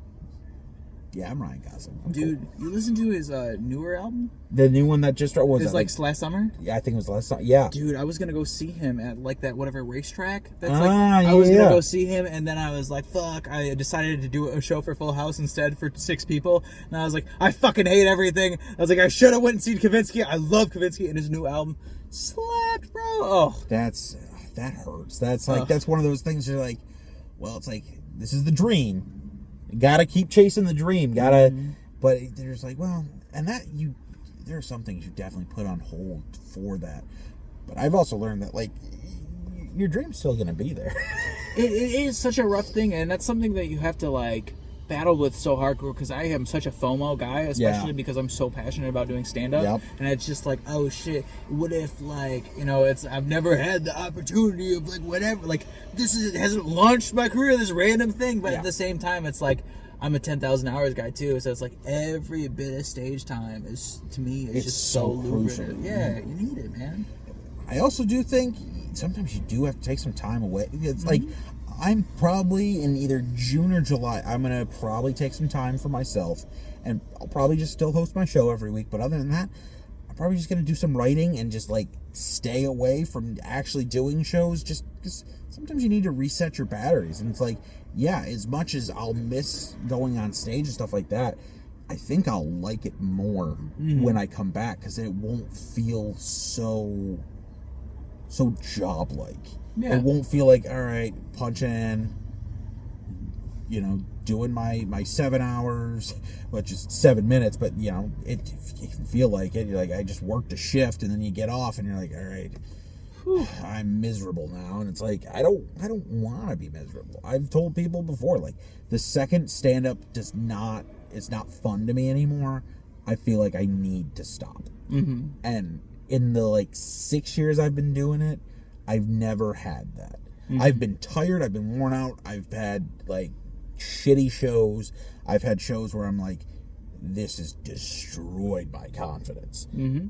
Yeah, I'm Ryan Gosling. I'm Dude, cool. you listen to his newer album? The new one that just was It's that, like last summer? yeah, I think it was last time. Yeah. Dude, I was gonna go see him at like that whatever racetrack. That's Ah, I was gonna yeah. go see him, and then I was like, "Fuck!" I decided to do a show for Full House instead for 6 people, and I was like, "I fucking hate everything." I was like, "I should have went and seen Kavinsky." I love Kavinsky, and his new album slapped, bro. Oh, That hurts. That's like that's one of those things you're like, well, it's like this is the dream. You gotta keep chasing the dream. Gotta, but there's like, well, and there are some things you definitely put on hold for that. But I've also learned that like your dream's still gonna be there. it is such a rough thing, and that's something that you have to like battle with so hardcore, because I am such a FOMO guy, especially because I'm so passionate about doing stand-up. Yep. And it's just like, oh shit, what if like, you know, it's I've never had the opportunity of like whatever, like it hasn't launched my career, this random thing, but at the same time it's like I'm a 10,000 hours guy too, so it's like every bit of stage time is, to me, it's just so lucrative. crucial. Yeah, you need it, man. I also do think sometimes you do have to take some time away. It's like I'm probably in either June or July, I'm going to probably take some time for myself, and I'll probably just still host my show every week. But other than that, I'm probably just going to do some writing and just like stay away from actually doing shows, just because sometimes you need to reset your batteries. And it's like, yeah, as much as I'll miss going on stage and stuff like that, I think I'll like it more when I come back, because it won't feel so job-like. Yeah. It won't feel like, all right, punch in, you know, doing my 7 hours, which is 7 minutes, but, you know, you can feel like it. You're like, I just worked a shift, and then you get off, and you're like, all right, I'm miserable now. And it's like, I don't want to be miserable. I've told people before, like, the second stand-up it's not fun to me anymore, I feel like I need to stop. Mm-hmm. And in the, like, 6 years I've been doing it, I've never had that. I've been tired. I've been worn out. I've had, like, shitty shows. I've had shows where I'm like, this has destroyed my confidence. Mm-hmm.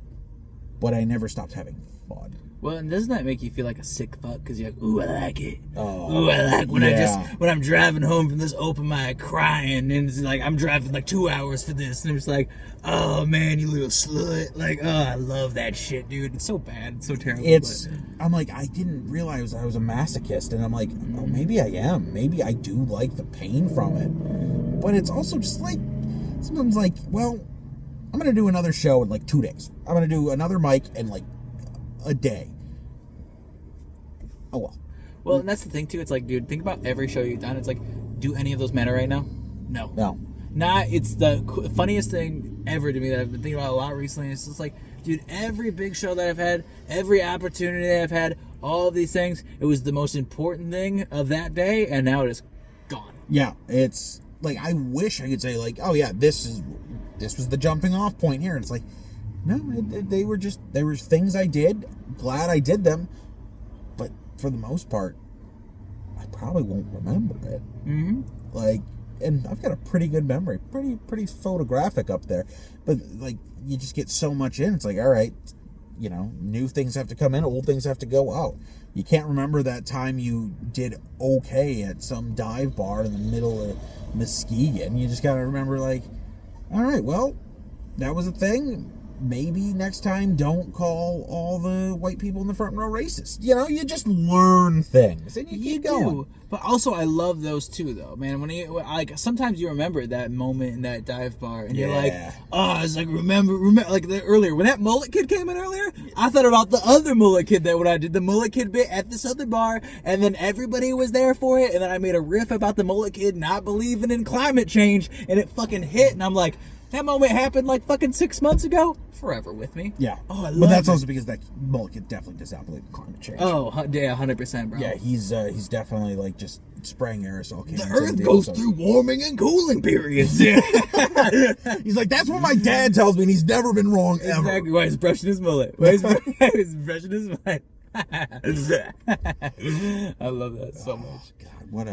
But I never stopped having fun. Well, and doesn't that make you feel like a sick fuck? Because you're like, ooh, I like it. Oh, Ooh, I like when yeah. when I'm driving home from this open mic crying, and it's like, I'm driving like 2 hours for this, and I'm just like, oh man, you little slut. Like, oh, I love that shit, dude. It's so bad. It's so terrible. I'm like, I didn't realize I was a masochist, and I'm like, oh, maybe I am. Maybe I do like the pain from it. But it's also just like, sometimes like, well, I'm going to do another show in like 2 days. I'm going to do another mic in like a day. Oh well. Well, and that's the thing too. It's like, dude, think about every show you've done. It's like, do any of those matter right now? No. It's the funniest thing ever to me that I've been thinking about a lot recently. It's just like, dude, every big show that I've had, every opportunity that I've had, all of these things, it was the most important thing of that day, and now it is gone. Yeah, it's like, I wish I could say like, oh yeah, this was the jumping off point here. And it's like, no, they were things I did. Glad I did them, but for the most part, I probably won't remember it. Mm-hmm. Like, and I've got a pretty good memory, pretty photographic up there. But like, you just get so much in. It's like, all right, you know, new things have to come in, old things have to go out. You can't remember that time you did okay at some dive bar in the middle of Muskegon. You just got to remember, like, all right, well, that was a thing. Maybe next time don't call all the white people in the front row racist. You know, you just learn things and you keep going. But also, I love those too, though, man. When you like, sometimes you remember that moment in that dive bar, and you're like, oh, it's like remember, like earlier when that mullet kid came in earlier. I thought about the other mullet kid that when I did the mullet kid bit at this other bar, and then everybody was there for it, and then I made a riff about the mullet kid not believing in climate change, and it fucking hit, and I'm like, that moment happened like fucking 6 months ago. Forever with me. Yeah. Oh, I love it. But that's also because that mullet kid definitely does not believe in climate change. Oh, yeah, 100%, bro. Yeah, he's definitely like just spraying aerosol cans. The Earth goes through warming and cooling periods. Yeah. He's like, that's what my dad tells me, and he's never been wrong ever. Exactly. Why he's brushing his mullet. Why he's brushing his mullet. I love that so much. God, what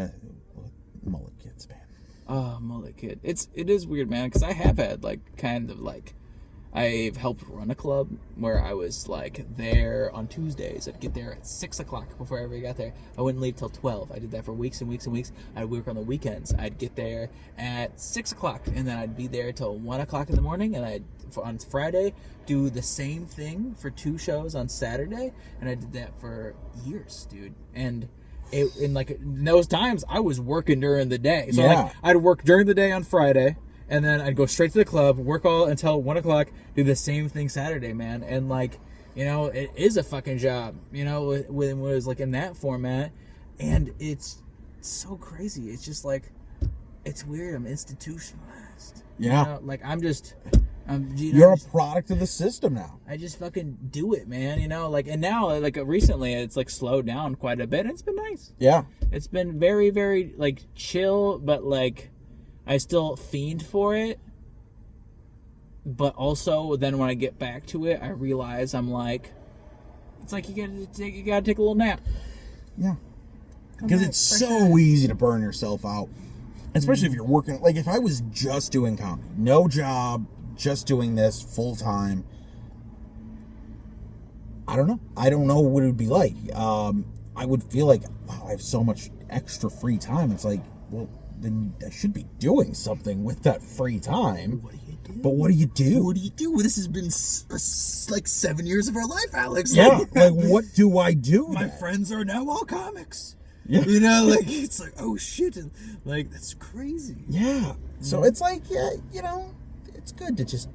mullet kids, man. Oh, mullet kid. It is weird, man, because I have had like kind of like I've helped run a club where I was like there on Tuesdays. I'd get there at 6 o'clock before I ever got there. I wouldn't leave till 12. I did that for weeks and weeks and weeks. I'd work on the weekends. I'd get there at 6 o'clock and then I'd be there till 1 o'clock in the morning. And I'd on Friday do the same thing for 2 shows on Saturday. And I did that for years, dude. And in those times, I was working during the day. So like, I'd work during the day on Friday. And then I'd go straight to the club, work all until 1 o'clock, do the same thing Saturday, man. And like, you know, it is a fucking job, you know, when it was like in that format. And it's so crazy. It's just like, it's weird. I'm institutionalized. Yeah. You know? Like you're a product of the system now. I just fucking do it, man. You know, like, and now, like, recently, it's like slowed down quite a bit. It's been nice. Yeah. It's been very, very like chill, but like, I still fiend for it, but also then when I get back to it, I realize I'm like, it's like you gotta take a little nap. Yeah, because it's so easy to burn yourself out, especially if you're working. Like if I was just doing comedy, no job, just doing this full time. I don't know what it would be like. I would feel like, wow, I have so much extra free time. It's like, well, then I should be doing something with that free time. What do you do? But what do you do? What do you do? This has been like 7 years of our life, Alex. Yeah, like what do I do? My friends are now all comics. Yeah. You know, like it's like, oh shit, and like that's crazy. Yeah. So it's like, yeah, you know, it's good to just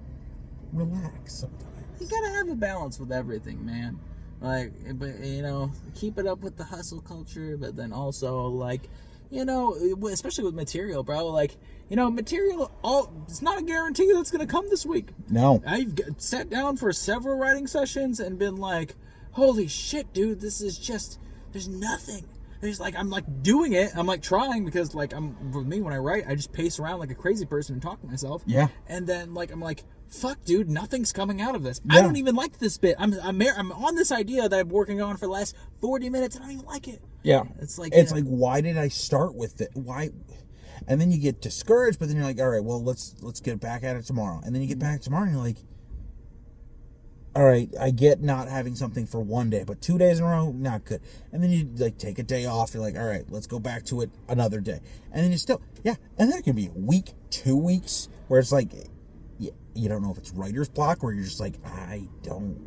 relax sometimes. You gotta have a balance with everything, man. Like, but you know, keep it up with the hustle culture, but then also like, you know, especially with material, bro. Like, you know, material, it's not a guarantee that's going to come this week. No. I've sat down for several writing sessions and been like, holy shit, dude, this is just, there's nothing. There's like, I'm like doing it. I'm like trying because like with me, when I write, I just pace around like a crazy person and talk to myself. Yeah. And then like, I'm like, fuck, dude, nothing's coming out of this. Yeah. I don't even like this bit. I'm on this idea that I'm working on for the last 40 minutes. I don't even like it. Yeah. It's like, like, why did I start with it? Why? And then you get discouraged, but then you're like, all right, well, let's get back at it tomorrow. And then you get back tomorrow and you're like, all right, I get not having something for one day, but 2 days in a row, not good. And then you like take a day off. You're like, all right, let's go back to it another day. And then you still, yeah. And then it can be a week, 2 weeks where it's like, you don't know if it's writer's block where you're just like, I don't.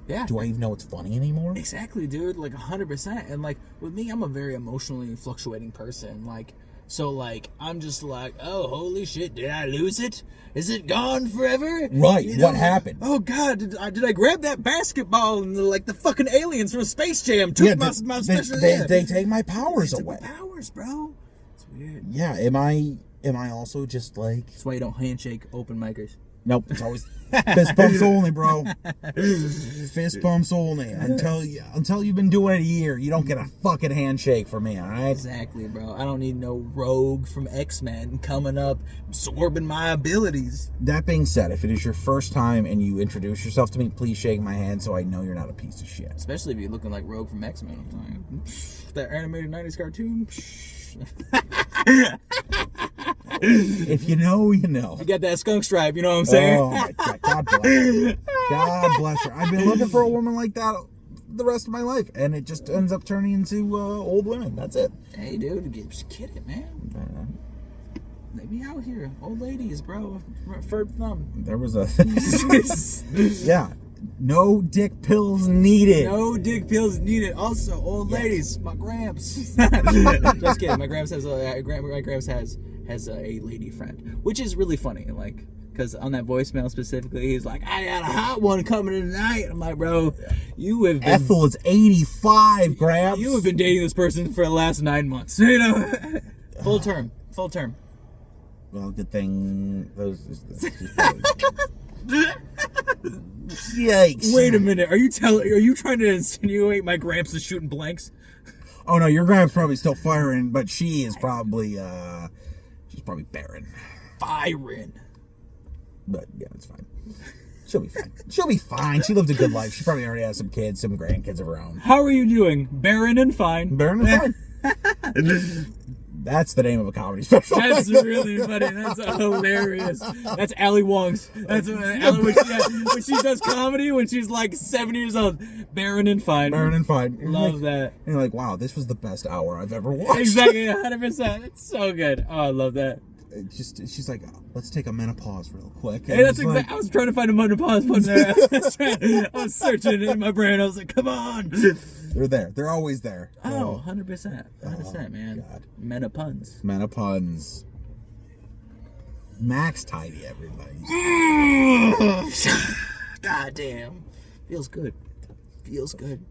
Yeah. Do I even know it's funny anymore? Exactly, dude. Like 100%. And like with me, I'm a very emotionally fluctuating person. Like, so like I'm just like, oh, holy shit, did I lose it? Is it gone forever? Right. You know? What happened? Oh God, did I grab that basketball and the fucking aliens from Space Jam took my special? They take my powers they away. Took my powers, bro. It's weird. Yeah. Am I also just like? That's why you don't handshake open micers. Nope. It's always fist bumps only, bro. Fist bumps only. Until you've been doing it a year, you don't get a fucking handshake from me, all right? Exactly, bro. I don't need no rogue from X-Men coming up, absorbing my abilities. That being said, if it is your first time and you introduce yourself to me, please shake my hand so I know you're not a piece of shit. Especially if you're looking like Rogue from X-Men. I'm like, that animated 90s cartoon. If you know, you know. You got that skunk stripe, you know what I'm saying? Oh my God, God bless her. God bless her. I've been looking for a woman like that the rest of my life, and it just ends up turning into old women. That's it. Hey, dude, just kid it, man. They be out here, old ladies, bro. Third thumb. There was a yeah. No dick pills needed. No dick pills needed. Also, old ladies, my gramps. Just kidding. My gramps has a lady friend, which is really funny. Like, because on that voicemail specifically, he's like, "I got a hot one coming tonight." I'm like, bro, you have been, Ethel is 85, Gramps. You have been dating this person for the last 9 months. You know, full term. Well, good thing those. Yikes! Wait a minute. Are you trying to insinuate my gramps is shooting blanks? Oh no, your Gramps probably still firing, but she is probably she's probably barren. Byron. But yeah, it's fine. She'll be fine. She'll be fine. She lived a good life. She probably already has some kids, some grandkids of her own. How are you doing? Barren and fine. Barren and fine. That's the name of a comedy special. That's really funny. That's hilarious. That's Ali Wong's. That's Ali when she does comedy when she's like 7 years old. Barren and Fine. Barren and Fine. Love that. And you're like, wow, this was the best hour I've ever watched. Exactly, 100%. It's so good. Oh, I love that. She's like, let's take a menopause real quick. Hey, that's exactly. I was trying to find a menopause one there. I was searching in my brain. I was like, come on. They're there. They're always there. Oh, 100%. 100%, man. God. Metapuns. Metapuns. Max Tidy, everybody. God damn. Feels good. Feels good.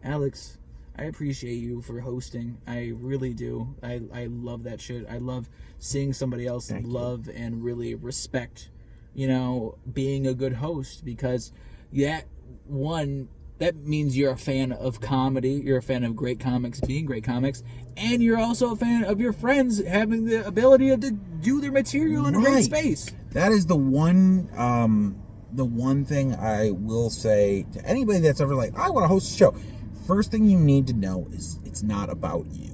Alex, I appreciate you for hosting. I really do. I love that shit. I love seeing somebody else love and really respect, being a good host, because that means you're a fan of comedy, you're a fan of great comics being great comics, and you're also a fan of your friends having the ability to do their material in a great space. That is the one thing I will say to anybody that's ever like, I want to host a show. First thing you need to know is it's not about you.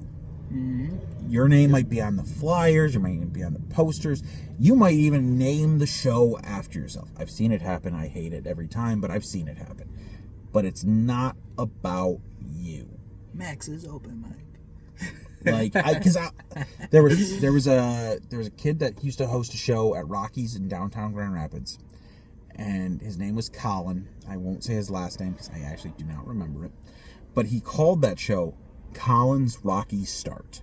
Mm-hmm. Your name might be on the flyers, your name might be on the posters. You might even name the show after yourself. I've seen it happen. I hate it every time, but I've seen it happen. But it's not about you. Max is open minded. Like, there was a kid that used to host a show at Rockies in downtown Grand Rapids, and his name was Colin. I won't say his last name because I actually do not remember it, but he called that show Colin's Rocky Start.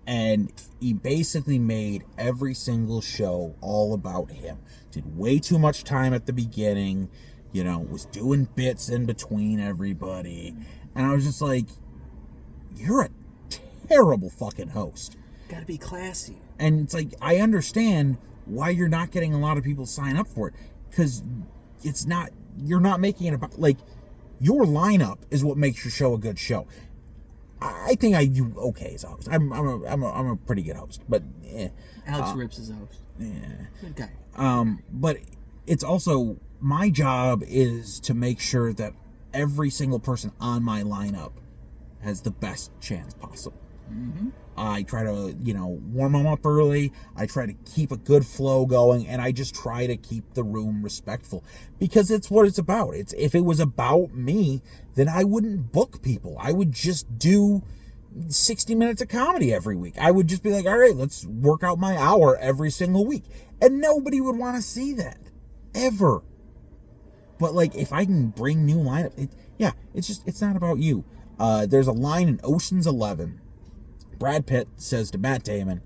And he basically made every single show all about him. Did way too much time at the beginning, was doing bits in between everybody. And I was just like, you're a terrible fucking host. Gotta be classy. And it's like, I understand why you're not getting a lot of people sign up for it. Because you're not making it about, like, your lineup is what makes your show a good show. I think I do okay as a host. I'm a pretty good host, but Alex Rips is a host. Yeah, good guy. But it's also my job is to make sure that every single person on my lineup has the best chance possible. Mm-hmm. I try to, warm them up early. I try to keep a good flow going, and I just try to keep the room respectful because it's what it's about. If it was about me, then I wouldn't book people. I would just do 60 minutes of comedy every week. I would just be like, all right, let's work out my hour every single week. And nobody would want to see that ever. But like, if I can bring new lineup, it's not about you. There's a line in Ocean's 11. Brad Pitt says to Matt Damon,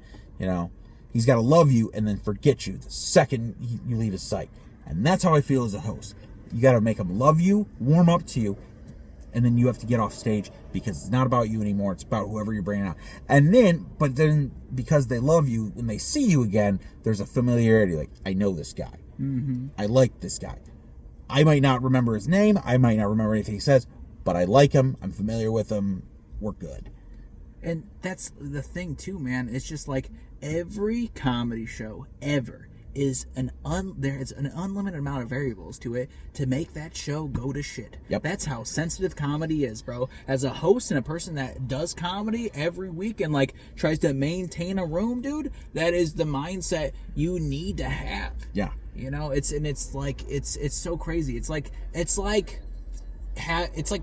he's got to love you and then forget you the second you leave his sight. And that's how I feel as a host. You got to make him love you, warm up to you, and then you have to get off stage because it's not about you anymore. It's about whoever you're bringing out. But then because they love you, when they see you again, there's a familiarity. Like, I know this guy. Mm-hmm. I like this guy. I might not remember his name. I might not remember anything he says, but I like him. I'm familiar with him. We're good. And that's the thing too, man. It's just like every comedy show ever is there's an unlimited amount of variables to it to make that show go to shit. Yep. That's how sensitive comedy is, bro. As a host and a person that does comedy every week and like tries to maintain a room, dude, that is the mindset you need to have. Yeah. It's so crazy. It's like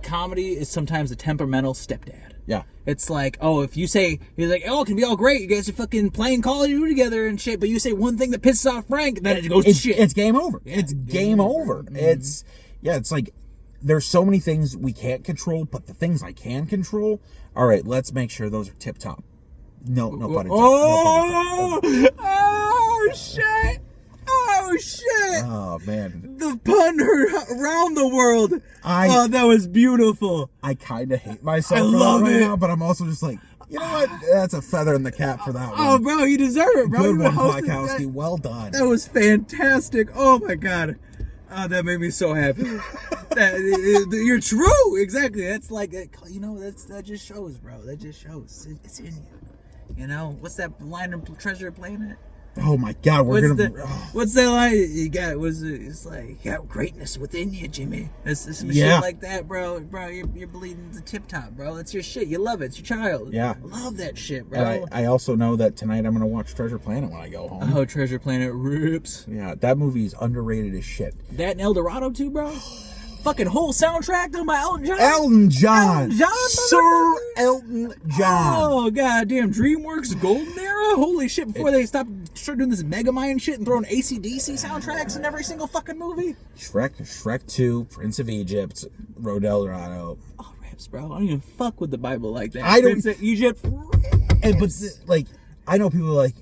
comedy is sometimes a temperamental stepdad. Yeah. It's like, if you say, you're like, it can be all great. You guys are fucking playing Call of Duty together and shit. But you say one thing that pisses off Frank, then it goes to shit. It's game over. Yeah, it's game over. Mm-hmm. It's like, there's so many things we can't control, but the things I can control, all right, let's make sure those are tip top. No pun intended. Oh, shit. Oh, shit. Oh, man. The pun heard around the world. That was beautiful. I kind of hate myself I for love that right it. now, but I'm also just like, you know what? That's a feather in the cap for that one. Oh, bro, you deserve it, bro. Good You one, hosted Plotkowski. Well done. That was fantastic. Oh, my God. Oh, that made me so happy. You're true. Exactly. That's like, that just shows, bro. That just shows. It's in you. What's that line of Treasure Planet? Oh my God, we're gonna. What's that line? You got it's like you got greatness within you, Jimmy. It's some Yeah. shit like that, bro. Bro, you're bleeding the tip top, bro. It's your shit. You love it. It's your child. Yeah. I love that shit, bro. And I also know that tonight I'm gonna watch Treasure Planet when I go home. Oh, Treasure Planet rips. Yeah, that movie is underrated as shit. That and El Dorado too, bro. Fucking whole soundtrack done by Elton John. Elton John, Elton John, Sir motherfucker. Elton John. Oh goddamn! DreamWorks golden era. Holy shit! Before they started doing this Megamind shit and throwing AC/DC soundtracks in every single fucking movie. Shrek 2, Prince of Egypt, Road to El Dorado. Oh, rips, bro. I don't even fuck with the Bible like that. I don't- Prince of Egypt. Like, I know people are like,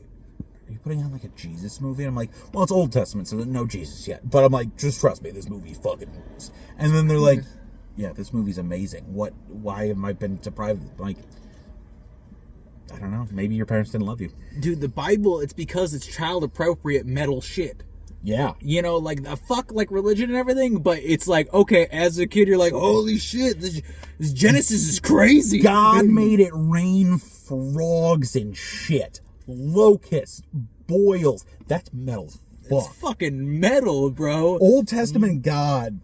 are you putting on like a Jesus movie? And I'm like, well, it's Old Testament, so no Jesus yet. But I'm like, just trust me, this movie fucking rules. And then they're like, yeah, this movie's amazing. Why have I been deprived? Like, I don't know. Maybe your parents didn't love you. Dude, the Bible, it's because it's child appropriate metal shit. Yeah. You know, like the fuck like religion and everything, but it's like, okay, as a kid you're like, holy shit, this Genesis is crazy. God made it rain frogs and shit. Locusts, boils. That's metal as It's fuck. fucking metal, bro. Old Testament God.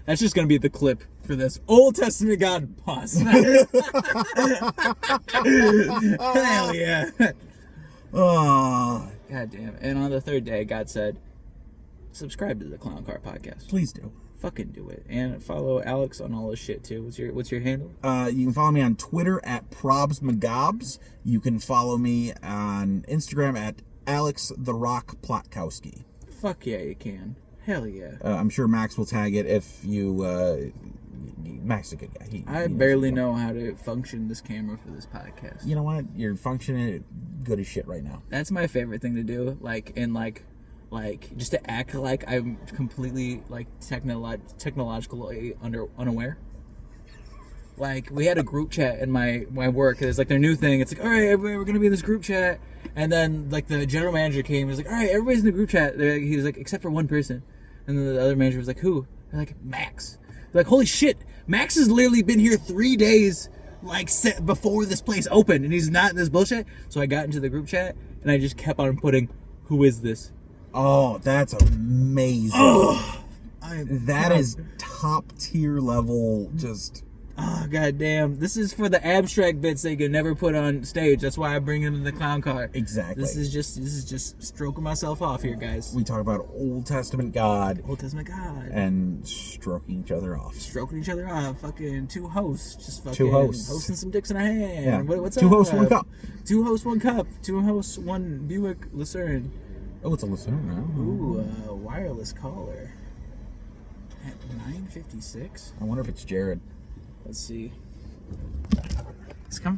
That's just gonna be the clip for this. Old Testament God pause. Hell yeah. Oh, God damn. And on the third day, God said, subscribe to the Clown Car Podcast. please do. Fucking do it. And follow Alex on all his shit too. What's your handle? You can follow me on Twitter at probsmagobs. You can follow me on Instagram at Alex the Rock Plotkowski. Fuck yeah, you can. Hell yeah. I'm sure Max will tag it if you. Max is a good guy. I barely know how to function this camera for this podcast. You know what? You're functioning good as shit right now. That's my favorite thing to do. Like just to act like I'm completely like technologically unaware. Like we had a group chat in my work. It's like their new thing. It's like, all right, everybody, we're gonna be in this group chat. And then like the general manager came. He was like, all right, everybody's in the group chat. He was like, except for one person. And then the other manager was like, who? They're like, Max. They're like, holy shit, Max has literally been here 3 days, like before this place opened, and he's not in this bullshit. So I got into the group chat and I just kept on putting, who is this? Oh, that's amazing. Oh, that is top tier level. Just oh goddamn! This is for the abstract bits they could never put on stage. That's why I bring them in the clown car. exactly. This is just stroking myself off here, guys. We talk about Old Testament God Old Testament God. and stroking each other off. Stroking each other off. Fucking two hosts. Just fucking Two hosts. hosting some dicks in a hand. Yeah. What's Two up? hosts, one cup. Two hosts, one cup. Two hosts, one Buick Lucerne. Oh, it's a listener now. Ooh, wireless caller. At 9:56. I wonder if it's Jared. Let's see. It's coming from